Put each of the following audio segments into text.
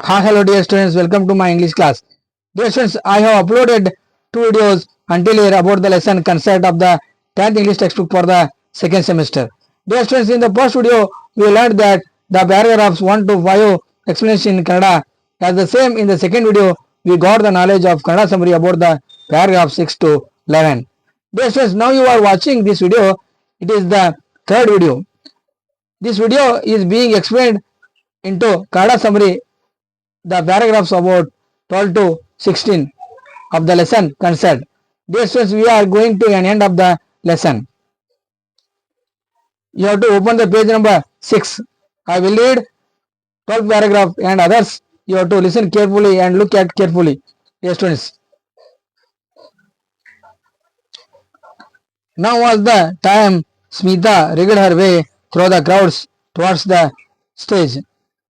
Hi, hello dear students, welcome to my English class. Dear students, I have uploaded two videos until here about the lesson concept of the 10th English textbook for the second semester. Dear students, in the first video, we learned that the paragraphs 1 to 5 explanation in Kannada. As the same in the second video, we got the knowledge of Kannada summary about the paragraph 6 to 11. Dear students, now you are watching this video. It is the third video. This video is being explained into Kannada summary the paragraphs about 12 to 16 of the lesson concerned. Dear students, we are going to an end of the lesson. You have to open the page number 6. I will read 12 paragraph and others. You have to listen carefully and look at carefully. Dear students. Now was the time Smita wriggled her way through the crowds towards the stage.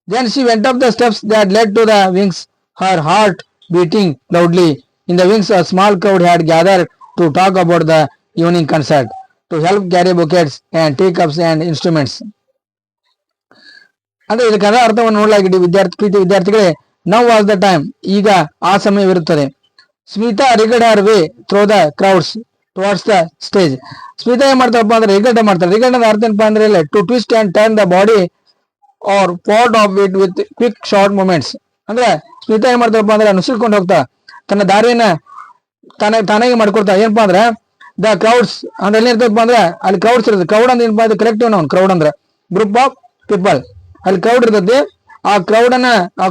Then she went up the steps that led to the wings, her heart beating loudly. In the wings, a small crowd had gathered to talk about the evening concert, to help carry bouquets and teacups and instruments. ಅಂದ್ರೆ ಇದಕ್ಕೆ ಅರ್ಥವನ್ನು ನೋಡಲಾಗಿದೆ ವಿದ್ಯಾರ್ಥಿಗಳೇ. Now was the time, ಈಗ ಆ ಸಮಯವಿರುತ್ತದೆ. Smita wriggled her way through the crowds towards the stage. Smita ಏನ್ ಮಾಡ್ತಾರಪ್ಪ ಅಂದ್ರೆ ರಿಗಡ್ ಮಾಡ್ತಾರೆ. ರಿಗಡ್ ಅಂದ್ರೆ ಅರ್ಥ ಏನಪ್ಪಾ ಅಂದ್ರೆ to twist and turn the body or part of it with quick short movements. ಅಂದ್ರೆ ಸ್ಮಿತಾ ಏನ್ ಮಾಡ್ತಾರಪ್ಪ ಅಂದ್ರೆ ನುಸುಳ್ಕೊಂಡು ಹೋಗ್ತಾ ತನ್ನ ದಾರಿಯನ್ನ ತಾನಾಗಿ ಮಾಡ್ಕೊಡ್ತಾ. ಏನಪ್ಪಾ ಅಂದ್ರೆ ದ ಕ್ರೌಡ್ಸ್ ಅಂದ್ರೆ ಎಲ್ಲಿ ಇರ್ತಪ್ಪ ಅಂದ್ರೆ ಅಲ್ಲಿ ಕ್ರೌಡ್ಸ್ ಇರುತ್ತೆ. ಕ್ರೌಡ್ ಅಂದ್ರೆ ಏನಪ್ಪಾ ಅಂದ್ರೆ ಕಲೆಕ್ಟಿವ್ ನೌನ್. ಕ್ರೌಡ್ ಅಂದ್ರೆ ಗ್ರೂಪ್ ಆಫ್ ಪೀಪಲ್. ಅಲ್ಲಿ ಕ್ರೌಡ್ ಇರ್ತೈತಿ. ಆ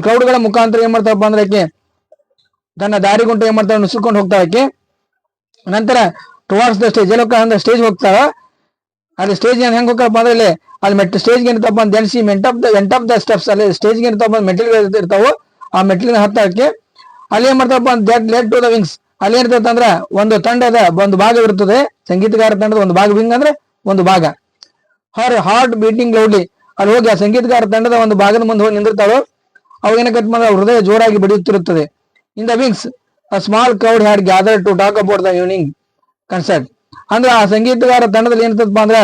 ಕ್ರೌಡ್ಗಳ ಮುಖಾಂತರ ಏನ್ ಮಾಡ್ತಾರಪ್ಪ ಅಂದ್ರೆ ಆಕೆ ತನ್ನ ದಾರಿ ಗುಂಟು ಏನ್ ಮಾಡ್ತಾಳೆ ನುಸುಳ್ಕೊಂಡು ಹೋಗ್ತಾ ಆಕೆ. ನಂತರ ಟುವಾರ್ಡ್ಸ್ ದ ಸ್ಟೇಜ್ ಎಲ್ಲ ಅಂದ್ರೆ ಸ್ಟೇಜ್ ಹೋಗ್ತಾರ. ಅಲ್ಲಿ ಸ್ಟೇಜ್ ಹೆಂಗ್ ಹೋಗ್ತಾರಪ್ಪ ಅಂದ್ರೆ ಅಲ್ಲಿ ಸ್ಟೇಜ್ಗೆ ಏನಪ್ಪ ಅಂತ ದೆನ್ಸಿ ವೆಂಟ್ ಆಫ್ ದ ಸ್ಟೆಪ್ಸ್. ಅಲ್ಲಿ ಸ್ಟೇಜ್ಗೆ ಏನಪ್ಪ ಮೆಟ್ಟಿಲು ಇರ್ತಾವು. ಆ ಮೆಟ್ಟಿಲಿನ ಹತ್ತಕ್ಕೆ ಅಲ್ಲಿ ಏನ್ ಮಾಡ್ತಾರಪ್ಪ that led to the wings. ಅಲ್ಲಿ ಏನಿರ್ತದೆ ಅಂದ್ರೆ ಒಂದು ತಂಡದ ಒಂದು ಭಾಗವಿರುತ್ತದೆ. ಸಂಗೀತಗಾರ ತಂಡದ ಒಂದು ಭಾಗ. ವಿಂಗ್ ಅಂದ್ರೆ ಒಂದು ಭಾಗ. ಹರ್ ಹಾರ್ಟ್ ಬೀಟಿಂಗ್ ಲೌಡ್ಲಿ. ಅಲ್ಲಿ ಹೋಗಿ ಆ ಸಂಗೀತಗಾರ ತಂಡದ ಒಂದು ಭಾಗದ ಮುಂದೆ ಹೋಗಿ ನಿಂದಿರ್ತಾಳು. ಅವಾಗ ಏನಕ್ಕಂತ ಹೃದಯ ಜೋರಾಗಿ ಬಡಿಯುತ್ತಿರುತ್ತದೆ. In the wings a small crowd had gather to talk about the evening concert. ಅಂದ್ರೆ ಆ ಸಂಗೀತಗಾರ ತಂಡದಲ್ಲಿ ಏನಿರ್ತದಪ್ಪ ಅಂದ್ರೆ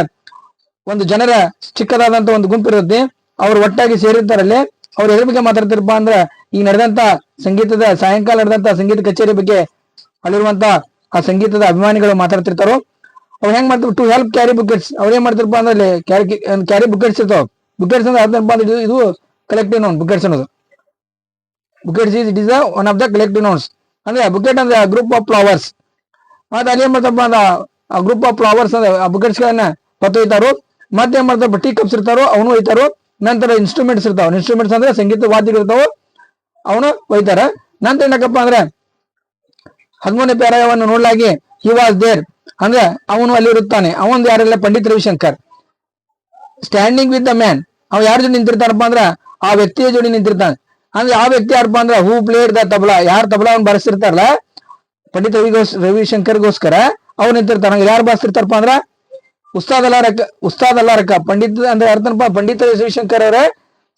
ಒಂದು ಜನರ ಚಿಕ್ಕದಾದಂತ ಒಂದು ಗುಂಪು ಇರುತ್ತೆ. ಅವ್ರು ಒಟ್ಟಾಗಿ ಸೇರಿರ್ತಾರಲ್ಲಿ. ಅವ್ರು ಎದ್ರ ಬಗ್ಗೆ ಮಾತಾಡ್ತಿರಪ್ಪ ಅಂದ್ರೆ ಈಗ ನಡೆದಂತ ಸಾಯಂಕಾಲ ನಡೆದಂತ ಸಂಗೀತ ಕಚೇರಿ ಬಗ್ಗೆ ಅಲ್ಲಿರುವಂತ ಆ ಸಂಗೀತದ ಅಭಿಮಾನಿಗಳು ಮಾತಾಡ್ತಿರ್ತಾರೋ. ಅವ್ರು ಹೆಂಗ್ ಮಾಡ್ತಾರೆ ಟು ಹೆಲ್ಪ್ ಕ್ಯಾರಿ ಬುಕೆಟ್ಸ್. ಅವ್ರು ಏನ್ ಮಾಡ್ತಿರಪ್ಪ ಅಂದ್ರೆ ಕ್ಯಾರಿ ಬುಕೆಟ್ಸ್ ಇರ್ತಾವ. ಬುಕೆಟ್ಸ್ ಅಂದ್ರೆ ಅರ್ಥ ಇದು ಕಲೆಕ್ಟಿವ್ ನೌನ್. ಬುಕೆಟ್ಸ್ ಅನ್ನೋದು bouquets it is one of the collective nouns. ಅಂದ್ರೆ ಬುಕೆಟ್ ಅಂದ್ರೆ ಗ್ರೂಪ್ ಆಫ್ ಫ್ಲವರ್ಸ್. ಮತ್ತೆ ಅಲ್ಲಿ ಏನ್ ಮಾಡ್ತಪ್ಪ ಅಂದ್ರೆ ಆ ಗ್ರೂಪ್ ಆಫ್ ಫ್ಲವರ್ಸ್ ಅಂದ್ರೆ ಆ ಬುಕೆಟ್ಸ್ ಗಳನ್ನ ಹೊತ್ತೊಯ್ತಾರೋ. ಮತ್ತೆ ಏನ್ ಮಾಡ್ತಾರ ಟೀ ಕಪ್ಸ್ ಇರ್ತಾರೋ ಅವನು ಒಯ್ತಾರೋ. ನಂತರ ಇನ್ಸ್ಟ್ರೂಮೆಂಟ್ಸ್ ಇರ್ತಾವ. ಇನ್ಸ್ಟ್ರೂಮೆಂಟ್ಸ್ ಅಂದ್ರೆ ಸಂಗೀತ ವಾದ್ಯಗಳು ಇರ್ತಾವ, ಅವನು ಒಯ್ತಾರ. ನಂತರ ಏನಕ್ಕಪ್ಪ ಅಂದ್ರೆ 13ನೇ ಪ್ಯಾರಾವನ್ನು ನೋಡ್ಲಾಗಿ ಹಿ ವಾಸ್ ದೇರ್ ಅಂದ್ರೆ ಅವನು ಅಲ್ಲಿ ಇರುತ್ತಾನೆ. ಅವನು ಯಾರೆಲ್ಲ Pandit Ravishankar. Standing with the man. ಅವ್ ಯಾರ ಜೋಡಿ ನಿಂತಿರ್ತಾರಪ್ಪ ಅಂದ್ರ ಆ ವ್ಯಕ್ತಿಯ ಜೋಡಿ ನಿಂತಿರ್ತಾನೆ. ಅಂದ್ರೆ ಆ ವ್ಯಕ್ತಿ ಯಾರಪ್ಪ ಅಂದ್ರ ಹೂ ಪ್ಲೇಡ್ ದ ತಬಲಾ. ಯಾರು ತಬಲಾವನ್ನು ಬಾರಿಸ್ತಿರ್ತಾರಲ್ಲ ಪಂಡಿತ್ ರವಿಶಂಕರ್ಗೋಸ್ಕರ ಅವ್ರು ನಿಂತಿರ್ತಾರ. ಯಾರು ಬಾರಿಸ್ತಿರ್ತಾರಪ್ಪ ಅಂದ್ರ ಉಸ್ತಾದ್ ಅಲ್ಲಾ ರಕ್ಕ. ಪಂಡಿತ್ ಅಂದ್ರೆ ಅರ್ಥನಪ್ಪ ಪಂಡಿತ ರವಿಶಂಕರ್ ಅವರ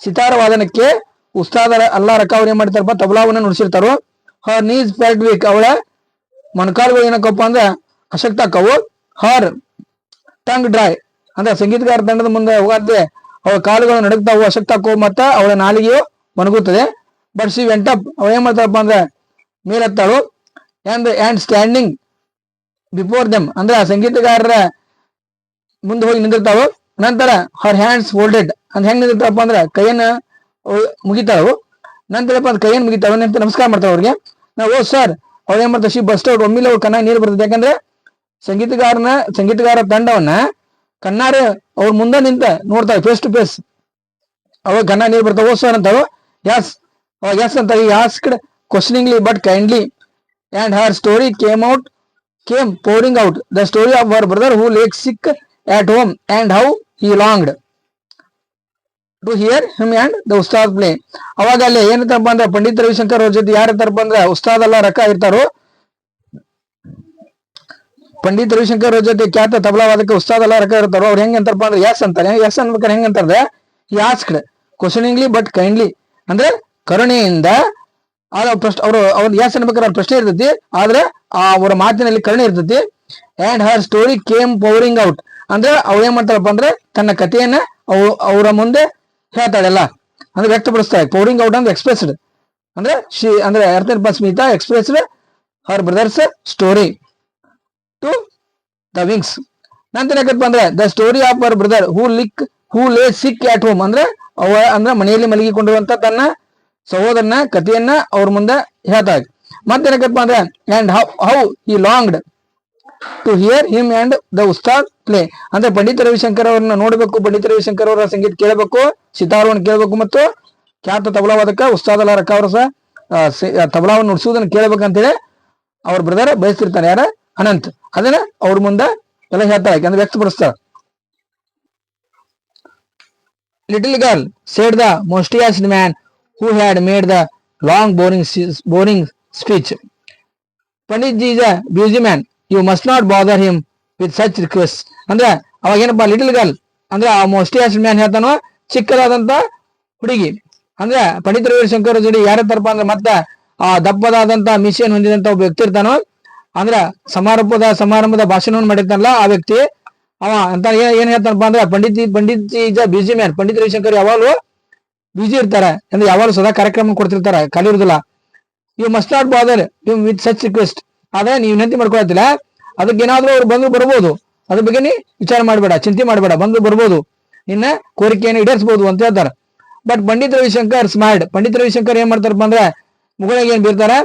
ಸಿತಾರ ವಾದನಕ್ಕೆ ಉಸ್ತಾದ್ ಅಲ್ಲಾ ರಕ್ಕ ಅವ್ರು ಏನ್ ಮಾಡ್ತಾರಪ್ಪ ತಬಲಾವನ್ನ ನುಡಿಸಿರ್ತಾರೋ. ಹರ್ ನೀಸ್ ಫೆಲ್ಟ್ ವೀಕ್. ಅವಳ ಮೊಣಕಾಲುಗಳು ಏನಕ್ಕಪ್ಪ ಅಂದ್ರೆ ಅಶಕ್ತ ಆಕ್ಕವು. ಹರ್ ಟಂಗ್ ಡ್ರೈ ಅಂದ್ರೆ ಸಂಗೀತಗಾರ ತಂಡದ ಮುಂದೆ ಹೋಗಾದ್ರೆ ಅವಳ ಕಾಲುಗಳು ನಡುಗ್ತಾವು, ಅಶಕ್ತ ಆಕ್ಕವು. ಮತ್ತ ಅವಳ ನಾಲಿಗೆಯು ಒಣಗುತ್ತದೆ. But she went up. ಅವಳು ಏನ್ ಮಾಡ್ತಾರಪ್ಪ ಅಂದ್ರೆ ಮೇಲೆತ್ತಾಳು. ಅಂಡ್ ಸ್ಟ್ಯಾಂಡಿಂಗ್ ಬಿಫೋರ್ ದೆಮ್ ಅಂದ್ರೆ ಆ ಸಂಗೀತಗಾರರ ಮುಂದೆ ಹೋಗಿ ನಿಂದಿರ್ತಾಳು. ನಂತರ ಹರ್ ಹ್ಯಾಂಡ್ಸ್ ಫೋಲ್ಡೆಡ್ ಅಂತ ಹೆಂಗ್ ನಿಂದಿರ್ತಾವಪ್ಪ ಅಂದ್ರೆ ಕೈಯನ್ನ ಮುಗಿತಾಳು. ನಂತರ ಕೈಯನ್ನು ಮುಗಿತಾಳು. ನಂತರ ನಮಸ್ಕಾರ ಮಾಡ್ತಾವ ಅವ್ರಿಗೆ. ನಾವು ಸರ್ ಅವ್ರು ಏನ್ ಮಾಡ್ತಾರೆ ಶಿ ಬಸ್ಟ್ ಔಟ್. ಒಮ್ಮಿಲೆ ಅವ್ರು ಕಣ್ಣಾಗ ನೀರು ಬರ್ತದೆ. ಯಾಕಂದ್ರೆ ಸಂಗೀತಗಾರ ತಂಡವನ್ನ ಕಣ್ಣಾರೆ ಅವ್ರ ಮುಂದೆ ನಿಂತ ನೋಡ್ತಾವೆ ಫೇಸ್ ಟು ಫೇಸ್. ಅವಾಗ ಕಣ್ಣಾಗ ನೀರು ಬರ್ತಾವ. ಸರ್ ಅಂತಾಳು. ಯಸ್ ಯಸ್ ಅಂತ asked questioningly but kindly and her story came pouring out. The story of her brother who lay sick at home and how he longed to hear him and the ustad play. ಅವಾಗ ಅಲ್ಲಿ ಏನಂತಪ್ಪ ಅಂದ್ರೆ ಪಂಡಿತ್ ರವಿಶಂಕರ್ ಅವ್ರ ಜೊತೆ ಯಾರು ಇರ್ತಾರಪ್ಪ ಅಂದ್ರೆ ಉಸ್ತಾದ್ ಅಲ್ಲಾ ರಕ್ಕ ಇರ್ತಾರೋ. ಪಂಡಿತ್ ರವಿಶಂಕರ್ ಅವ್ರ ಜೊತೆ ಖ್ಯಾತ ತಬಲಾವಾದಕ್ಕೆ ಉಸ್ತಾದ್ ಅಲ್ಲಾ ರಕ್ಕ ಇರ್ತಾರೋ. ಅವ್ರು ಹೆಂಗ್ ಅಂತಾರಪ್ಪ ಅಂದ್ರೆ ಯಸ್ ಅಂತಾರೆ. ಯಸ್ ಅನ್ಬೇಕಾರೆ ಹೆಂಗ್ ಅಂತಾರೆ ಈ ಆಸ್ಕ್ಡ್ ಕ್ವಶನಿಂಗ್ಲಿ ಬಟ್ ಕೈಂಡ್ಲಿ ಅಂದ್ರೆ ಕರುಣೆಯಿಂದ ಅವ್ರು ಯಸ್ ಅನ್ಬೇಕಾದ್ರೆ ಅವ್ರ ಪ್ರಶ್ನೆ ಇರ್ತೈತಿ. ಆದ್ರೆ ಅವರ ಮಾತಿನಲ್ಲಿ ಕರುಣೆ ಇರ್ತೈತಿ. And her story came powering out ಅಂದ್ರೆ ಅವ್ರು ಏನ್ ಮಾಡ್ತಾರಪ್ಪ ಅಂದ್ರೆ ತನ್ನ ಕಥೆಯನ್ನ ಅವರ ಮುಂದೆ ಹೇಳ್ತಾಳೆಲ್ಲ ಅಂದ್ರೆ ವ್ಯಕ್ತಪಡಿಸ್ತಾಳೆ. ಪವರಿಂಗ್ ಔಟ್ ಅಂದ್ರೆ ಎಕ್ಸ್ಪ್ರೆಸ್ಡ್ ಅಂದ್ರೆ ಅಂದ್ರೆ ಅರ್ಥ Smita express her brothers story to the wings. ನಂತರ ಯಾಕಪ್ಪ ಅಂದ್ರೆ the story of our brother who lay sick at home, ಅಂದ್ರೆ ಅಂದ್ರೆ ಮನೆಯಲ್ಲಿ ಮಲಗಿಕೊಂಡಿರುವಂತ ತನ್ನ ಸಹೋದರನ ಕಥೆಯನ್ನ ಅವ್ರ ಮುಂದೆ ಹೇಳ್ತಾರೆ. ಮತ್ತೇನಕ್ಕಪ್ಪ ಅಂದ್ರೆ and how he longed to hear him and the Ustad play, ಅಂದ್ರೆ ಪಂಡಿತ ರವಿಶಂಕರ್ ಅವ್ರನ್ನ ನೋಡಬೇಕು, ಪಂಡಿತ ರವಿಶಂಕರ್ ಅವರ ಸಂಗೀತ ಕೇಳಬೇಕು, ಸಿತಾರವನ್ನು ಕೇಳಬೇಕು, ಮತ್ತು ಖ್ಯಾತ ತಬಲಾವಾದಕ ಉಸ್ತಾದ್ ಅಲ್ಲ ರಕ್ಕ ಅವರು ಸಹ ತಬಲಾವನ್ನು ನುಡಿಸುವುದನ್ನು ಕೇಳಬೇಕಂತೇಳಿ ಅವ್ರ ಬ್ರದರ್ ಬಯಸ್ತಿರ್ತಾನೆ. ಯಾರ ಅನಂತ್ ಅದನ್ನ ಅವ್ರ ಮುಂದೆ ಎಲ್ಲ ಹೇಳ್ತಾರೆ, ಯಾಕಂದ್ರೆ ವ್ಯಕ್ತಪಡಿಸ್ತಾರೆ. Little girl said the moustachioed man who had made the long boring speech, Pandit ji is a busy man, you must not bother him with such request. ಅಂದ್ರೆ ಅವಾಗ ಏನಪ್ಪಾ ಲಿಟಲ್ ಗರ್ಲ್ ಅಂದ್ರೆ ಆ ಮೋಸ್ಟಿಯಸ್ಟ್ ಮ್ಯಾನ್ ಹೇಳ್ತಾನೋ ಚಿಕ್ಕದಾದಂತ ಹುಡುಗಿ, ಅಂದ್ರೆ ಪಂಡಿತ ರವಿಶಂಕರ್ ಜೋಡಿ ಯಾರ ತರಪ ಅಂದ್ರೆ ಮತ್ತೆ ಆ ದಪ್ಪದಾದಂತ ಮಿಷನ್ ಹೊಂದಿದಂತ ಒಬ್ಬ ವ್ಯಕ್ತಿ ಇರ್ತಾನೋ, ಅಂದ್ರ ಸಮಾರಂಭದ ಭಾಷಣವನ್ನು ಮಾಡಿರ್ತಾನಲ್ಲ ಆ ವ್ಯಕ್ತಿ, ಅವ ಅಂತ ಏನ್ ಹೇಳ್ತಾನಪ್ಪ ಅಂದ್ರೆ Pandit ji is a busy man, Pandit Ravishankar ಯಾವಾಗಲೂ ಬ್ಯೂಸಿ ಇರ್ತಾರೆ, ಅಂದ್ರೆ ಯಾವಾಗಲೂ ಸದಾ ಕಾರ್ಯಕ್ರಮ ಕೊಡ್ತಿರ್ತಾರೆ, ಖಾಲಿ ಇರುದಿಲ್ಲ. You must not bother him with such request, ಆದ್ರೆ ನೀವು ವಿನಂತಿ ಮಾಡ್ಕೊಳ್ತಿಲ್ಲ, ಅದಕ್ಕೆ ಏನಾದ್ರೂ ಅವ್ರು ಬಂದು ಬರ್ಬೋದು, ಅದ್ರ ಬಗ್ಗೆ ನೀ ವಿಚಾರ ಮಾಡಬೇಡ, ಚಿಂತೆ ಮಾಡಬೇಡ, ಬಂದು ಬರ್ಬೋದು, ನಿನ್ನ ಕೋರಿಕೆಯನ್ನು ಈಡೇರಿಸಬಹುದು ಅಂತ ಹೇಳ್ತಾರೆ. ಬಟ್ ಪಂಡಿತ್ ರವಿಶಂಕರ್ ಸ್ಮೈಲ್ಡ್, ಪಂಡಿತ್ ರವಿಶಂಕರ್ ಏನ್ ಮಾಡ್ತಾರಪ್ಪ ಅಂದ್ರೆ ಮುಗಳಿಗೆ ಏನ್ ಬೀರ್ತಾರೆ,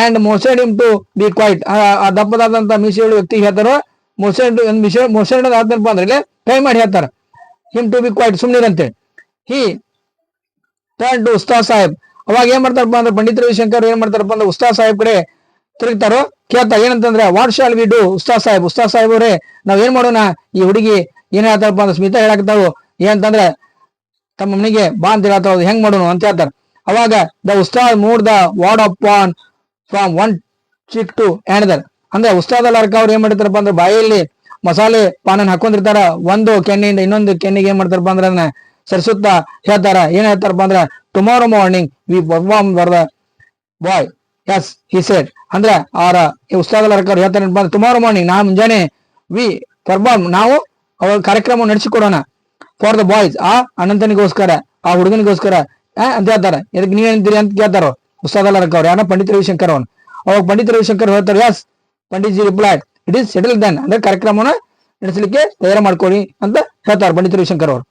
and motioned him to be quiet, ಆ ದಪ್ಪದಾದಂತ ಮೀಸೆಗಳು ವ್ಯಕ್ತಿ ಹೇಳ್ತಾರೋ ಮೋಸೆಡ್ ಆದ್ನಪ್ಪ ಅಂದ್ರೆ ಇಲ್ಲಿ ಕೈ ಮಾಡಿ ಹೇಳ್ತಾರೆ, ಹಿಮ್ ಟು ಬಿ ಕ್ವೈಟ್ ಸುಮ್ನಿರಂತೆ. He turn to Ustad Sahib, ಅವಾಗ ಏನ್ ಮಾಡ್ತಾರಪ್ಪ ಅಂದ್ರೆ ಪಂಡಿತ್ ರವಿಶಂಕರ್ ಏನ್ ಮಾಡ್ತಾರಪ್ಪ ಅಂದ್ರೆ ಉಸ್ತಾದ್ ಸಾಹೇಬ್ ಕಡೆ ತಿರುಗ್ತಾರೋ, ಕೇಳ್ತಾ ಏನಂತಂದ್ರೆ what shall we do Ustad Saheb ಅವರೇ ನಾವ್ ಏನ್ ಮಾಡೋಣ, ಈ ಹುಡುಗಿ ಏನ್ ಹೇಳ್ತಾರಪ್ಪ ಅಂದ್ರೆ ಸ್ಮಿತಾ ಹೇಳಕ್ತಾವು ಏನಂತಂದ್ರೆ ತಮ್ಮ ಮನೆಗೆ ಬಾ ಅಂತ ಹೇಳ್ತಾವ, ಹೆಂಗ್ ಮಾಡೋಣ ಅಂತ ಹೇಳ್ತಾರೆ. ಅವಾಗ the Ustad moved the wad of paan from one cheek to another, ಅಂದ್ರೆ ಉಸ್ತಾದ್ ಅಲ್ಲಾರ್ಕ ಅವ್ರು ಏನ್ ಮಾಡಿರ್ತಾರಪ್ಪ ಅಂದ್ರೆ ಬಾಯಲ್ಲಿ ಮಸಾಲೆ ಪಾನನ್ ಹಾಕೊಂಡಿರ್ತಾರ, ಒಂದು ಕೆನ್ನೆಯಿಂದ ಇನ್ನೊಂದು ಕೆನ್ನೆಗೆ ಏನ್ ಮಾಡ್ತಾರಪ್ಪ ಅಂದ್ರೆ ಅದನ್ನ ಸರಿಸುತ್ತಾ ಹೇಳ್ತಾರ. ಏನ್ ಹೇಳ್ತಾರಪ್ಪ ಅಂದ್ರೆ tomorrow morning we perform for the boy, yes he said, ಅಂದ್ರೆ ಅವರ ಉಸ್ತಾದ್ ಅಲ್ಲಾರ್ಕ ಅವ್ರು ಹೇಳ್ತಾರೆ ಟುಮಾರೋ ಮಾರ್ನಿಂಗ್ ನಾ ಮುಂಜಾನೆ ವಿ ಪರ್ಫಾರ್ಮ್ ನಾವು ಅವ್ರ ಕಾರ್ಯಕ್ರಮ ನಡೆಸಿಕೊಡೋಣ ಫಾರ್ ದ ಬಾಯ್ಸ್, ಆ ಅನಂತನಿಗೋಸ್ಕರ, ಆ ಹುಡುಗನಿಗೋಸ್ಕರ ಅಂತ ಹೇಳ್ತಾರೆ. ಇದಕ್ಕೆ ನೀವೇನಿದ್ದೀರಿ ಅಂತ ಕೇಳ್ತಾರೋ ಉಸ್ತಾದ್ ಅಲ್ಲಾರ್ಕ ಅವ್ರು, ಯಾರ ಪಂಡಿತ್ ರವಿಶಂಕರ್ ಅವನು. ಅವಾಗ ಪಂಡಿತ್ ರವಿಶಂಕರ್ ಹೇಳ್ತಾರೆ yes, Pandit ji replied it is settled then, ಅಂದ್ರೆ ಕಾರ್ಯಕ್ರಮನ ನಡೆಸಲಿಕ್ಕೆ ತಯಾರು ಮಾಡ್ಕೊಳ್ಳಿ ಅಂತ ಹೇಳ್ತಾರೆ ಪಂಡಿತ್ ರವಿಶಂಕರ್ ಅವರು.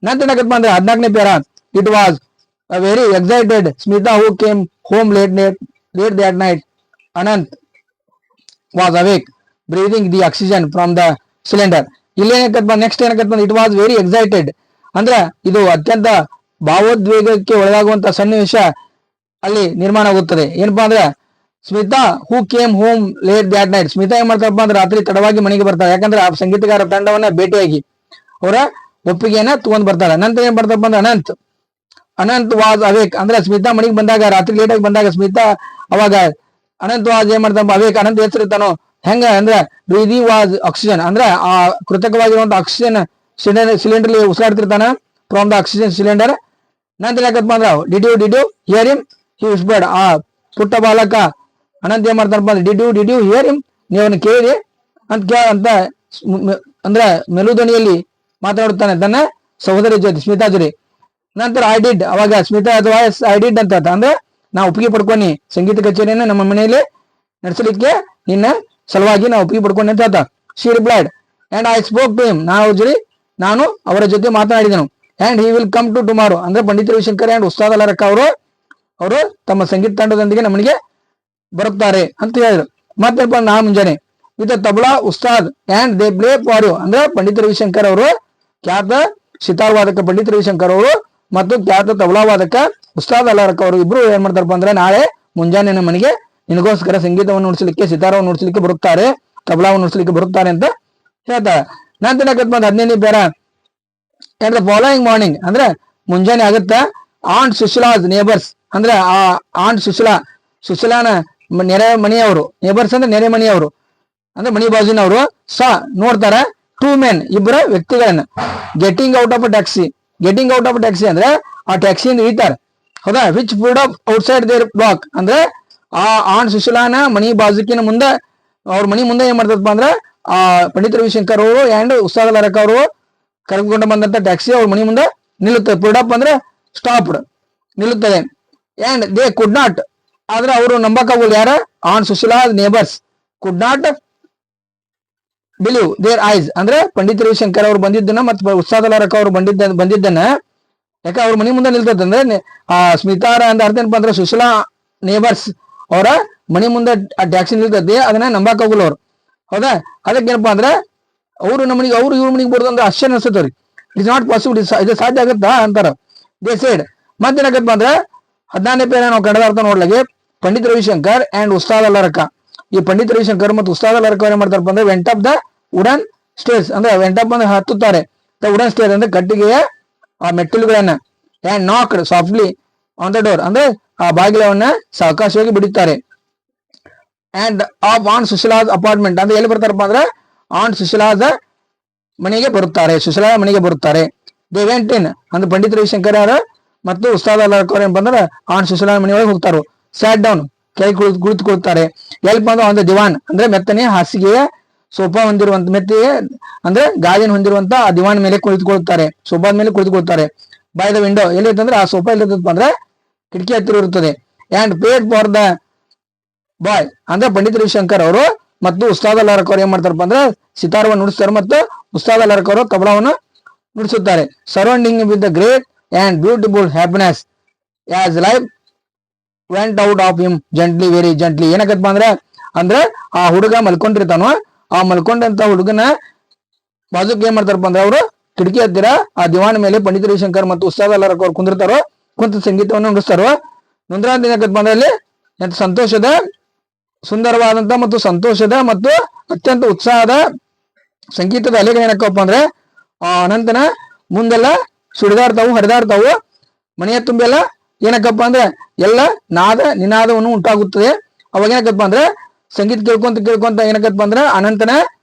ನಂತರ ಏನಪ್ಪ ಅಂದ್ರೆ 14ನೇ para, it was a very excited Smita who came home late that night. Anant was awake, breathing the oxygen from the cylinder. ಇಲ್ಲೇನಕ್ಕಪ್ಪ ನೆಕ್ಸ್ಟ್ ಏನಕ್ಕಪ್ಪ ಇಟ್ ವಾಸ್ ವೆರಿ ಎಕ್ಸೈಟೆಡ್, ಅಂದ್ರೆ ಇದು ಅತ್ಯಂತ ಭಾವೋದ್ವೇಗಕ್ಕೆ ಒಳಗಾಗುವಂತ ಸನ್ನಿವೇಶ ಅಲ್ಲಿ ನಿರ್ಮಾಣ ಆಗುತ್ತದೆ. ಏನಪ್ಪಾ ಅಂದ್ರೆ Smita who came home late that night, Smita ಏನ್ ಮಾಡ್ತಾರಪ್ಪ ಅಂದ್ರೆ ರಾತ್ರಿ ತಡವಾಗಿ ಮನೆಗೆ ಬರ್ತಾರೆ, ಯಾಕಂದ್ರೆ ಆ ಸಂಗೀತಗಾರ ತಂಡವನ್ನ ಭೇಟಿಯಾಗಿ ಅವರ ಒಪ್ಪಿಗೆಯನ್ನ ತಗೊಂಡ್ ಬರ್ತಾಳೆ. ನಂತರ ಏನ್ ಬರ್ತಾರಪ್ಪ ಅಂದ್ರೆ ಅನಂತ್ ವಾಸ್ ಅವೇಕ್, ಅಂದ್ರೆ ಸ್ಮಿತಾ ಮನೆಗೆ ಬಂದಾಗ ರಾತ್ರಿ ಲೇಟ್ ಆಗಿ ಬಂದಾಗ ಸ್ಮಿತಾ ಅವಾಗ ಅನಂತ್ ವಾಸ್ ಏನ್ ಮಾಡ್ತಾರ ಅವೇಕ್, ಅನಂತ್ ಹೆಸರಿರ್ತಾನೋ ಹೆಂಗ ಅಂದ್ರೆ ಬ್ರೀದಿ ವಾಸ್ ಆಕ್ಸಿಜನ್, ಅಂದ್ರೆ ಆ ಕೃತಕವಾಗಿರುವಂತ ಆಕ್ಸಿಜನ್ ಸಿಲಿಂಡರ್ ಉಸಿರಾಡ್ತಿರ್ತಾನ ಫ್ರಮ್ ದ ಆಕ್ಸಿಜನ್ ಸಿಲಿಂಡರ್. ನಂತರ ಯಾಕಪ್ಪ ಅಂದ್ರ did you hear him he whispered, ಆ ಪುಟ್ಟ ಬಾಲಕ ಅನಂತ್ ಏನ್ ಮಾಡ್ತಾರಪ್ಪ ಅಂದ್ರೆ ಡಿಡ್ ಯು ಹಿಯರ್ ಹಿಮ್, ನೀವನ್ನ ಕೇಳಿ ಅಂತ ಅಂದ್ರೆ ಮೆಲುಧ್ವನಿಯಲ್ಲಿ ಮಾತಾಡುತ್ತಾನೆ ತನ್ನ ಸಹೋದರಿ ಜೊತೆ ಸ್ಮಿತಾ ಜೊತೆ. ನಂತರ ಐ ಡಿಡ್, ಅವಾಗ ಸ್ಮಿತಾ ಅಥವಾ ಐ ಡಿಡ್ ಅಂತ ಅಂದ್ರೆ ನಾ ಒಪ್ಪಿಗೆ ಪಡ್ಕೊನಿ ಸಂಗೀತ ಕಚೇರಿಯನ್ನು ನಮ್ಮ ಮನೆಯಲ್ಲಿ ನಡೆಸಲಿಕ್ಕೆ ನಿನ್ನ ಸಲುವಾಗಿ ನಾವು ಒಪ್ಪಿಗೆ ಪಡ್ಕೊಂಡೆ ಅಂತ ಹೇಳ್ತಾ. She replied and I spoke to him, ನಾನು ಅವರ ಜೊತೆ ಮಾತನಾಡಿದನು. And he will come to tomorrow, ಅಂದ್ರೆ ಪಂಡಿತ್ ರವಿಶಂಕರ್ ಅಂಡ್ ಉಸ್ತಾದ್ ಅಲ್ಲಾರ್ಕ ಅವರು ತಮ್ಮ ಸಂಗೀತ ತಂಡದೊಂದಿಗೆ ನಮ್ಮನಿಗೆ ಬರುತ್ತಾರೆ ಅಂತ ಹೇಳಿದ್ರು. ಮತ್ತೆ ನಾ ಮುಂಜಾನೆ with tabla ustad and they play for you, ಅಂದ್ರೆ ಪಂಡಿತ್ ರವಿಶಂಕರ್ ಅವರು ಖ್ಯಾತ ಸಿತಾರ್ ವಾದಕ ಪಂಡಿತ್ ರವಿಶಂಕರ್ ಅವರು ಮತ್ತು ಖ್ಯಾತ ತಬಲಾ ವಾದಕ ಉಸ್ತಾದ್ ಅಲ್ಲಾರ್ಕ ಅವರು ಇಬ್ರು ಏನ್ ಮಾಡ್ತಾರಪ್ಪ ಅಂದ್ರೆ ನಾಳೆ ಮುಂಜಾನೆ ನಮ್ಮ ಮನೆಗೆ ನಿನಗೋಸ್ಕರ ಸಂಗೀತವನ್ನು ನುಡಿಸಲಿಕ್ಕೆ, ಸಿತಾರವನ್ನು ನುಡಿಸಲಿಕ್ಕೆ ಬರುತ್ತಾರೆ, ತಬಲಾವನ್ನು ನುಡಿಸಲಿಕ್ಕೆ ಬರುತ್ತಾರೆ ಅಂತ ಹೇಳ್ತಾರೆ. ನಂತರ 15ನೇ ಬೇರ ಅಂಡ್ ದ ಫಾಲೋಯಿಂಗ್ ಮಾರ್ನಿಂಗ್, ಅಂದ್ರೆ ಮುಂಜಾನೆ ಆಗುತ್ತಾ ಆಂಟ್ ಸುಶೀಲಾಸ್ ನೇಬರ್ಸ್, ಅಂದ್ರೆ ಆ ಆಂಟ್ ಸುಶೀಲಾನ ನೆರೆ ಮನೆಯವರು, ನೇಬರ್ಸ್ ಅಂದ್ರೆ ನೆರೆ ಮನೆಯವರು ಅಂದ್ರೆ ಮನಿ ಬಾಜಿನವರು ನೋಡ್ತಾರ ಟೂ ಮೆನ್, ಇಬ್ಬರ ವ್ಯಕ್ತಿಗಳನ್ನ getting out of a taxi ಅಂದ್ರೆ ಆ ಟ್ಯಾಕ್ಸಿಯಿಂದ ಇಳಿತಾರೆ, ಹೌದಾ. Which food up outside their block, ಅಂದ್ರೆ ಆ ಆಂಟ್ ಸುಶೀಲಾನ ಮನಿ ಬಾಜುಕಿನ ಮುಂದೆ ಅವ್ರ ಮನಿ ಮುಂದೆ ಏನ್ ಮಾಡ್ತಪ್ಪ ಅಂದ್ರೆ ಆ ಪಂಡಿತ್ ರವಿಶಂಕರ್ ಅವರು ಅಂಡ್ ಉಸ್ತಾದ್ ಅಲ್ಲಾರ್ಕ ಅವರು ಕರೆದುಕೊಂಡು ಬಂದಂತ ಟ್ಯಾಕ್ಸಿ ಅವ್ರ ಮನಿ ಮುಂದೆ ನಿಲ್ಲುತ್ತದೆ. ಫುಡ್ ಅಪ್ ಅಂದ್ರೆ ಸ್ಟಾಪ್ಡ್, ನಿಲ್ಲುತ್ತದೆ. ಅಂಡ್ ದೇ ಕುಡ್ ನಾಟ್, ಆದ್ರೆ ಅವರು ನಂಬಕ್ಕಾಗಲ್ಲ ಯಾರ on Sushila neighbours could not believe there ice. ಅಂದ್ರೆ ಪಂಡಿತ್ ರವಿಶಂಕರ್ ಅವರು ಬಂದಿದ್ದನ್ನ ಮತ್ತು ಉಸ್ತಾದ್ ಅಲಾರಕ ಅವರು ಬಂದಿದ್ದನ್ನ ಯಾಕೆ ಅವ್ರ ಮನಿ ಮುಂದೆ ನಿಲ್ತದಂದ್ರೆ ಆ ಸ್ಮಿತಾರ ಅಂತ ಅರ್ಥ ಏನಪ್ಪಾ ಅಂದ್ರೆ ಸುಶೀಲಾ ನೇಬರ್ಸ್ ಅವರ ಮನಿ ಮುಂದೆ ಆ ಟ್ಯಾಕ್ಸಿ ನಿಲ್ತದೆ, ಅದನ್ನ ನಂಬಕ್ಕಾಗಲ್ಲ ಅವ್ರು. ಹೌದಾ, ಅದಕ್ಕೆ ಏನಪ್ಪಾ ಅಂದ್ರೆ ಅವ್ರು ನಮ್ಮನಿಗೆ ಅವ್ರು ಇವ್ರ ಮನಿಗೆ ಬರೋದು ಅಂದ್ರೆ ಆಶ್ಚರ್ಯ ಅನ್ಸುತ್ತವ್ರಿ. ಇಟ್ಸ್ ನಾಟ್ ಪಾಸಿಬಲ್, ಇದು ಸಾಧ್ಯ ಆಗುತ್ತಾ ಅಂತಾರ. ದೇ ಸೈಡ್ ಮತ್ತೇನಾಗತ್ತಪ್ಪ ಅಂದ್ರೆ 14ನೇ ಪೇರ ನಾವು ಕನ್ನಡ ಅರ್ಥ ನೋಡ್ಲಾಗೆ ಪಂಡಿತ್ ರವಿಶಂಕರ್ ಅಂಡ್ ಉಸ್ತಾದ್ ಅಲಾರಕ. ಈ ಪಂಡಿತ್ ರವಿಶಂಕರ್ ಮತ್ತು ಉಸ್ತಾದ್ ಅಲಾರಕ ಏನ್ ಮಾಡ್ತಾರಪ್ಪ ಅಂದ್ರೆ went up the wooden stairs, ಅಂದ್ರೆ ವೆಂಟ್ ಅಪ್ ಅಂದ್ರೆ ಹತ್ತುತ್ತಾರೆ. ವುಡನ್ ಸ್ಟೇರ್ ಅಂದ್ರೆ ಕಟ್ಟಿಗೆಯ ಆ ಮೆಟ್ಟಿಲುಗಳನ್ನ and knocked softly on the door, ಅಂದ್ರೆ ಆ ಬಾಗಿಲವನ್ನ ಸಾವಕಾಶವಾಗಿ ಬಿಡುತ್ತಾರೆ. And off on Sushila's apartment, ಅಂದ್ರೆ ಎಲ್ಲಿ ಬರ್ತಾರಪ್ಪ ಅಂದ್ರೆ ಆನ್ ಸುಶೀಲಾದ ಮನೆಗೆ ಬರುತ್ತಾರೆ, ಸುಶೀಲಾ ಮನೆಗೆ ಬರುತ್ತಾರೆ. ದೇ ವೆಂಟ್ ಇನ್, ಅಂದ್ರೆ ಪಂಡಿತ್ ರವಿಶಂಕರ್ ಯಾರು ಮತ್ತು ಉಸ್ತಾದ್ ಅಲಾರಕ ಅವ್ರು ಏನ್ ಬಂದ್ರೆ ಆನ್ ಸುಶೀಲಾ ಮನೆಯೊಳಗೆ ಹೋಗ್ತಾರೋ. ಸ್ಯಾಟ್ ಡೌನ್, ಕೈ ಕುಳಿತುಕೊಳ್ತಾರೆ. ಎಲ್ಪ ಅಂದ್ರೆ ಆನ್ ದ ದಿವಾನ್, ಅಂದ್ರೆ ಮೆತ್ತನೆ ಹಾಸಿಗೆಯ ಸೋಫಾ ಹೊಂದಿರುವಂತ ಮೆತ್ತಿಗೆ ಅಂದ್ರೆ ಗಾಜಿನ ಹೊಂದಿರುವಂತ ಆ ದಿವಾನ್ ಮೇಲೆ ಕುಳಿತುಕೊಳ್ತಾರೆ, ಸೋಫಾದ ಮೇಲೆ ಕುಳಿತುಕೊಳ್ತಾರೆ. ಬೈ ದ ವಿಂಡೋ, ಎಲ್ಲಿ ಅಂದ್ರೆ ಆ ಸೋಫಾ ಎಲ್ಲಿರ್ತಪ್ಪ ಅಂದ್ರೆ ಕಿಟಕಿ ಹತ್ತಿರ ಇರುತ್ತದೆ. ಅಂಡ್ ಪೇಡ್ ಫಾರ್ ದ ಬಾಯ್, ಅಂದ್ರೆ ಪಂಡಿತ್ ರವಿಶಂಕರ್ ಅವರು ಮತ್ತು ಉಸ್ತಾದ್ ಅಲಾರಕ ಅವರು ಏನ್ ಮಾಡ್ತಾರಪ್ಪ ಅಂದ್ರೆ ಸಿತಾರವನ್ನು ನುಡಿಸ್ತಾರೆ ಮತ್ತು ಉಸ್ತಾದ್ ಅಲಾರಕ ಅವರು ತಬಲಾವನ್ನು ನುಡಿಸುತ್ತಾರೆ. Surrounding with the great and beautiful happiness as life went out of him gently, very gently. ಏನಕ್ಕಪ್ಪ ಅಂದ್ರೆ ಆ ಹುಡುಗ ಮಲ್ಕೊಂಡಿರ್ತಾನೋ, ಆ ಮಲ್ಕೊಂಡಂತ ಹುಡುಗನ ಬಾಜುಕ್ ಏನ್ ಮಾಡ್ತಾರಪ್ಪ ಅಂದ್ರೆ ಅವರು ಕಿಟಕಿ ಹತ್ತಿರ ಆ ದಿವಾನ ಮೇಲೆ ಪಂಡಿತ್ ರವಿಶಂಕರ್ ಮತ್ತು ಉಸ್ತಾದ್ ಅಲಾರಕ ಅವ್ರು ಕುಂದಿರ್ತಾರೋ, ಕುಂತ ಸಂಗೀತವನ್ನು ನುಡಿಸ್ತಾರೋ. ನಂತರ ಏನಕ್ಕಪ್ಪ ಅಂದ್ರೆ ಅಲ್ಲಿ ಎಂತ ಸಂತೋಷದ ಸುಂದರವಾದಂತ ಮತ್ತು ಸಂತೋಷದ ಮತ್ತು ಅತ್ಯಂತ ಉತ್ಸಾಹದ ಸಂಗೀತದ ಅಲೆಗಳು ಏನಕ್ಕಪ್ಪ ಅಂದ್ರೆ ಆ ಅನಂತನ ಮುಂದೆಲ್ಲ ಸುಡಿದಾಡ್ತಾವು, ಹರಿದಾಡ್ತಾವು. ಮನೆಯ ತುಂಬೆಲ್ಲ ಏನಕ್ಕಪ್ಪ ಅಂದ್ರೆ ಎಲ್ಲ ನಿನಾದವನ್ನು ಉಂಟಾಗುತ್ತದೆ. ಅವಾಗ ಏನಕ್ಕಪ್ಪ ಅಂದ್ರೆ ಸಂಗೀತ ಕೇಳ್ಕೊಂತ ಏನಕ್ಕಪ್ಪ ಅಂದ್ರೆ ಅನಂತನ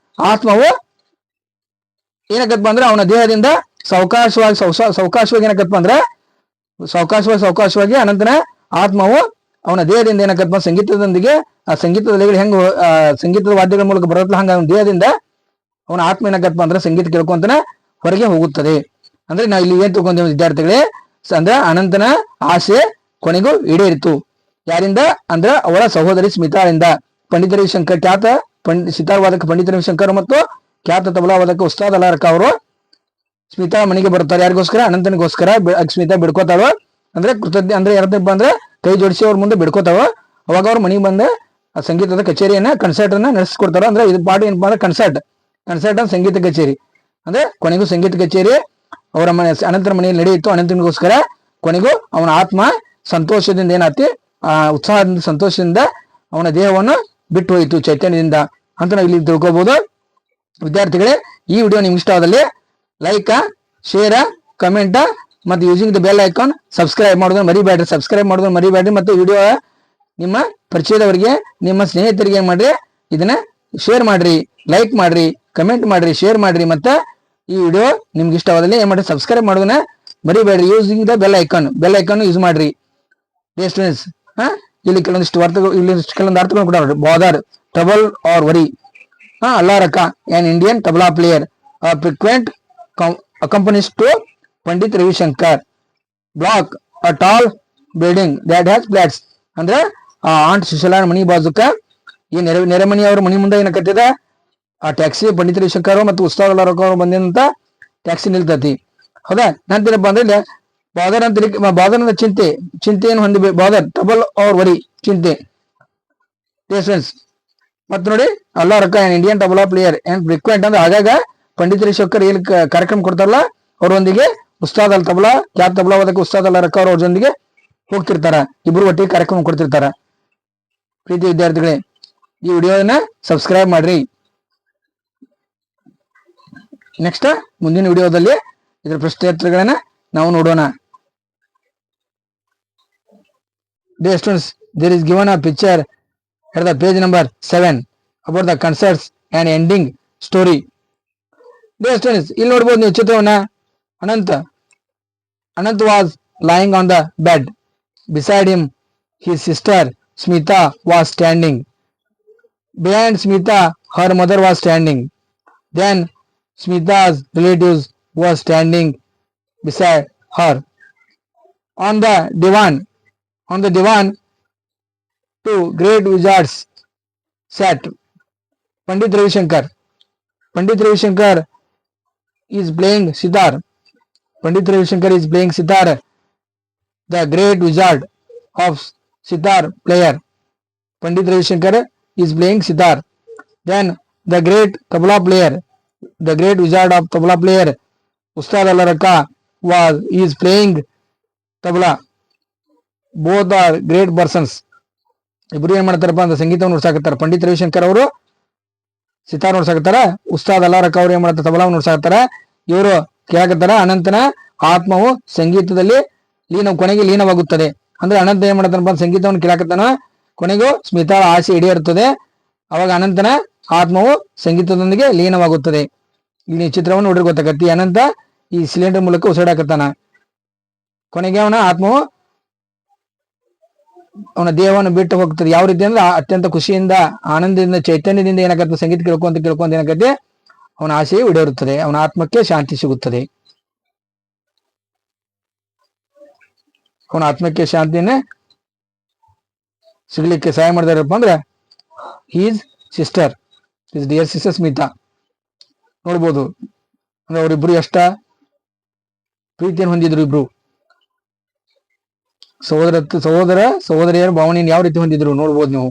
ಆತ್ಮವು ಏನಕ್ಕಪ್ಪ ಅಂದ್ರೆ ಅವನ ದೇಹದಿಂದ ಸಾವಕಾಶವಾಗಿ ಏನಕ್ಕಪ್ಪ ಅಂದ್ರೆ ಸಾವಕಾಶವಾಗಿ ಅನಂತನ ಆತ್ಮವು ಅವನ ದೇಹದಿಂದ ಏನಕ್ಕಪ್ಪ ಸಂಗೀತದೊಂದಿಗೆ ಆ ಸಂಗೀತದ ಅಲೆಗಳು ಹೆಂಗ ಸಂಗೀತದ ವಾದ್ಯಗಳ ಮೂಲಕ ಬರತ್ತಲ್ಲ, ಹಂಗ ಅವನ ದೇಹದಿಂದ ಅವನ ಆತ್ಮ ಏನಕ್ಕಪ್ಪ ಅಂದ್ರೆ ಸಂಗೀತ ಕೇಳ್ಕೊಂತನ ಹೊರಗೆ ಹೋಗುತ್ತದೆ. ಅಂದ್ರೆ ನಾವು ಇಲ್ಲಿ ಏನ್ ತಿಳ್ಕೊಂತೀವಿ ವಿದ್ಯಾರ್ಥಿಗಳೇ, ಅಂದ್ರೆ ಅನಂತನ ಆಸೆ ಕೊನೆಗೂ ಈಡೇರಿತು. ಯಾರಿಂದ ಅಂದ್ರೆ ಅವಳ ಸಹೋದರಿ ಸ್ಮಿತಾಳಿಂದ. ಪಂಡಿತ ರವಿಶಂಕರ್ ಖ್ಯಾತ ಸಿತಾರ್ ವಾದಕ ಪಂಡಿತ ರವಿಶಂಕರ್ ಮತ್ತು ಖ್ಯಾತ ತಬಲಾ ವಾದಕ ಉಸ್ತಾದ್ ಅಲಾರಕ ಅವರು ಸ್ಮಿತಾ ಮನೆಗೆ ಬರ್ತಾರೆ. ಯಾರಿಗೋಸ್ಕರ? ಅನಂತನಿಗೋಸ್ಕರ. ಸ್ಮಿತಾ ಬಿಡ್ಕೋತಾಳು, ಅಂದ್ರೆ ಕೃತಜ್ಞ ಅಂದ್ರೆ ಯಾರದಪ್ಪ ಅಂದ್ರೆ ಕೈ ಜೋಡಿಸಿ ಅವ್ರ ಮುಂದೆ ಬಿಡ್ಕೋತಾವ. ಅವಾಗ ಅವ್ರ ಮನೆಗೆ ಬಂದ ಆ ಸಂಗೀತದ ಕಚೇರಿಯನ್ನ ಕನ್ಸರ್ಟ್ ಅನ್ನ ನಡೆಸ್ಕೊಡ್ತಾರ. ಅಂದ್ರೆ ಇದು ಪಾಠ ಏನಪ್ಪಾ ಅಂದ್ರೆ ಕನ್ಸರ್ಟ್ ಅಂದ್ರೆ ಸಂಗೀತ ಕಚೇರಿ. ಅಂದ್ರೆ ಕೊನೆಗೂ ಸಂಗೀತ ಕಚೇರಿ ಅವರ ಅನಂತರ ಮನೆಯಲ್ಲಿ ನಡೆಯಿತು. ಅನಂತನಿಗೋಸ್ಕರ ಕೊನೆಗೂ ಅವನ ಆತ್ಮ ಸಂತೋಷದಿಂದ ಏನಾತಿ ಆ ಉತ್ಸಾಹದಿಂದ ಸಂತೋಷದಿಂದ ಅವನ ದೇಹವನ್ನು ಬಿಟ್ಟು ಹೋಯಿತು ಚೈತನ್ಯದಿಂದ ಅಂತ ನಾವು ಇಲ್ಲಿ ತಿಳ್ಕೊಬಹುದು. ವಿದ್ಯಾರ್ಥಿಗಳೇ, ಈ ವಿಡಿಯೋ ನಿಮ್ಗೆ ಇಷ್ಟವಾದಲ್ಲಿ ಲೈಕ್, ಶೇರ್, ಕಮೆಂಟ್ ಮತ್ತು using the bell icon subscribe ಮಾಡೋದನ್ನ ಮರಿಬೇಡ್ರಿ. ಮತ್ತು ವಿಡಿಯೋ ನಿಮ್ಮ ಪರಿಚಯದವರಿಗೆ, ನಿಮ್ಮ ಸ್ನೇಹಿತರಿಗೆ ಏನ್ ಮಾಡ್ರಿ, ಇದನ್ನ ಶೇರ್ ಮಾಡ್ರಿ, ಲೈಕ್ ಮಾಡ್ರಿ, ಕಮೆಂಟ್ ಮಾಡ್ರಿ, ಶೇರ್ ಮಾಡ್ರಿ. ಮತ್ತೆ ಈ ವಿಡಿಯೋ ನಿಮ್ಗೆ ಇಷ್ಟವಾದಲ್ಲಿ ಏನ್ ಮಾಡ್ರಿ, ಸಬ್ಸ್ಕ್ರೈಬ್ ಮಾಡೋದನ್ನ ಮರಿಬೇಡ್ರಿ. Using the bell icon use ಮಾಡ್ರಿ. ಸ್ಟೂಡೆಂಟ್ಸ್, ಇಲ್ಲಿ ಕೆಲವೊಂದಿಷ್ಟು ಅರ್ಥಗಳು ಕೂಡ bother, trouble or worry. Allarakha, an Indian tabla player, a frequent accompanies to Pandit Ravi Shankar. Block, a tall building that has flats. ಅಂದ್ರೆ ಆಂಟ್ ಸುಶೀಲಾ ಮನಿ ಬಾಜುಕ ಈ ನೆರೆಮನಿ ಅವ್ರ ಮನಿ ಮುಂದೆ ಏನಕತ್ತಿದ ಆ ಟ್ಯಾಕ್ಸಿ ಪಂಡಿತ್ ರವಿಶಂಕರ್ ಮತ್ತು ಉಸ್ತಾದ್ ಅಲಾರಕ ಅವರು ಬಂದಂತ ಟ್ಯಾಕ್ಸಿ ನಿಲ್ತತಿ. ಹೌದಾ, ನಂತರಪ್ಪ ಅಂದ್ರೆ ಬಾದರ್ ಅಂತ ಬಾದರ್ ಚಿಂತೆಯನ್ನು ಹೊಂದಿ ಬಾದರ್, ಟ್ರಬಲ್ ಆರ್ ವರಿ, ಚಿಂತೆ. ಮತ್ ನೋಡಿ, ಅಲಾರಕ an Indian tabla player and frequent ಅಂದ್ರೆ ಆಗಾಗ ಪಂಡಿತ್ ರವಿಶಂಕರ್ ಏನ್ ಕಾರ್ಯಕ್ರಮ ಕೊಡ್ತಾರಲ್ಲ ಅವರೊಂದಿಗೆ ಉಸ್ತಾದ್ ಅಲ್ ತಬಲಾ ಖ್ಯಾತ ತಬಲಾ ವಾದಕ ಉಸ್ತಾದ್ ಅಲಾರಕ ಅವ್ರ ಜೊತೆಗೆ ಹೋಗ್ತಿರ್ತಾರ. ಇಬ್ರು ಒಟ್ಟಿಗೆ ಕಾರ್ಯಕ್ರಮ ಕೊಡ್ತಿರ್ತಾರ. ಪ್ರೀತಿ ವಿದ್ಯಾರ್ಥಿಗಳೇ, ಈ ವಿಡಿಯೋನ ಸಬ್ಸ್ಕ್ರೈಬ್ ಮಾಡ್ರಿ. ನೆಕ್ಸ್ಟ್ ಮುಂದಿನ ವಿಡಿಯೋದಲ್ಲಿ ಇದರ ಪ್ರಶ್ನೋತ್ತರಗಳನ್ನ ನಾವು ನೋಡೋಣ. Dear students, there is given a picture at the page number 7 about the concerts and ending story. Dear students, ಇಲ್ಲಿ ನೋಡಬಹುದು ನೀವು ಚಿತ್ರವನ್ನ. Ananth was lying on the bed. Beside him, his sister Smita was standing. Behind Smita, her mother was standing. Then Smita's relatives were standing beside her. On the On the divan, two great wizards sat. Pandit Ravi Shankar. Pandit Ravi Shankar is playing sitar. Pandit Ravi Shankar is playing sitar. The great wizard of sitar player. Pandit Ravi Shankar is playing sitar. Then the great tabla player, the great wizard of tabla player, Ustad Allah Raka is playing tabla. Both are great persons. ಇಬ್ರು ಏನ್ ಮಾಡ್ತಾರಪ್ಪ ಅಂತ ಸಂಗೀತವನ್ನು ನುಡ್ಸಾಕತ್ತಾರ. ಪಂಡಿತ್ ರವಿಶಂಕರ್ ಅವರು ಸಿತಾರ್ ನುಡ್ಸಾಕತ್ತಾರ, ಉಸ್ತಾದ್ ಅಲ್ಲಾ ರಕ್ಕ ಅವ್ರು ಏನ್ ಮಾಡ್ತಾರ ತಬಲಾವನ್ನು ನುಡ್ಸಾಕತ್ತಾರ. ಇವರು ಕೇಳಕತ್ತಾರ ಅನಂತನ ಆತ್ಮವು ಸಂಗೀತದಲ್ಲಿ ಕೊನೆಗೆ ಲೀನವಾಗುತ್ತದೆ. ಅಂದ್ರೆ ಅನಂತ ಏನ್ ಮಾಡ್ತಾನಪ್ಪ ಸಂಗೀತವನ್ನು ಕೇಳಕತ್ತಾನ, ಕೊನೆಗೂ ಸ್ಮಿತಾಳ ಆಸೆ ಈಡೇರುತ್ತದೆ. ಅವಾಗ ಅನಂತನ ಆತ್ಮವು ಸಂಗೀತದೊಂದಿಗೆ ಲೀನವಾಗುತ್ತದೆ. ಈ ಚಿತ್ರವನ್ನು ನೋಡ್ರಿ ಗೊತ್ತಾಗತ್ತಿ. ಅನಂತ ಈ ಸಿಲಿಂಡರ್ ಮೂಲಕ ಉಸಿರಾಡಕತ್ತಾನ, ಕೊನೆಗೆ ಅವನ ಆತ್ಮವು ಅವನ ದೇಹವನ್ನು ಬಿಟ್ಟು ಹೋಗ್ತದೆ. ಯಾವ ರೀತಿ ಅಂದ್ರೆ ಅತ್ಯಂತ ಖುಷಿಯಿಂದ ಆನಂದದಿಂದ ಚೈತನ್ಯದಿಂದ ಏನಾಗತ್ತೆ ಸಂಗೀತ ಕೇಳ್ಕೊಂತ ಏನಾಗತ್ತೆ ಅವನ ಆಸೆಯು ಈಡೇರುತ್ತದೆ, ಅವನ ಆತ್ಮಕ್ಕೆ ಶಾಂತಿ ಸಿಗುತ್ತದೆ. ಅವನ ಆತ್ಮಕ್ಕೆ ಶಾಂತಿಯನ್ನೇ ಸಿಗ್ಲಿಕ್ಕೆ ಸಹಾಯ ಮಾಡಿದಾರಪ್ಪ ಅಂದ್ರೆ his sister, his dear sister Smita. ನೋಡ್ಬೋದು ಅಂದ್ರೆ ಅವರಿಬ್ರು ಎಷ್ಟ ಪ್ರೀತಿಯನ್ನು ಹೊಂದಿದ್ರು. ಇಬ್ರು ಸಹೋದರಿಯರ ಭಾವನೆಯನ್ನು ಯಾವ ರೀತಿ ಹೊಂದಿದ್ರು ನೋಡ್ಬೋದು ನೀವು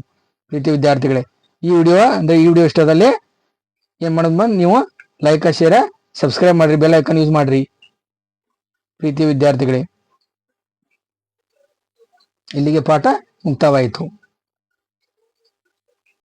ಪ್ರೀತಿ ವಿದ್ಯಾರ್ಥಿಗಳೇ. ಈ ವಿಡಿಯೋ ಇಷ್ಟದಲ್ಲಿ ಏನ್ ಮಾಡೋದು, ನೀವು ಲೈಕ್ ಶೇರ್ ಸಬ್ಸ್ಕ್ರೈಬ್ ಮಾಡ್ರಿ, ಬೆಲ್ ಐಕಾನ್ ಯೂಸ್ ಮಾಡ್ರಿ ಪ್ರೀತಿ ವಿದ್ಯಾರ್ಥಿಗಳೇ. ಇಲ್ಲಿಗೆ ಪಾಠ ಮುಕ್ತಾವಾಯಿತು.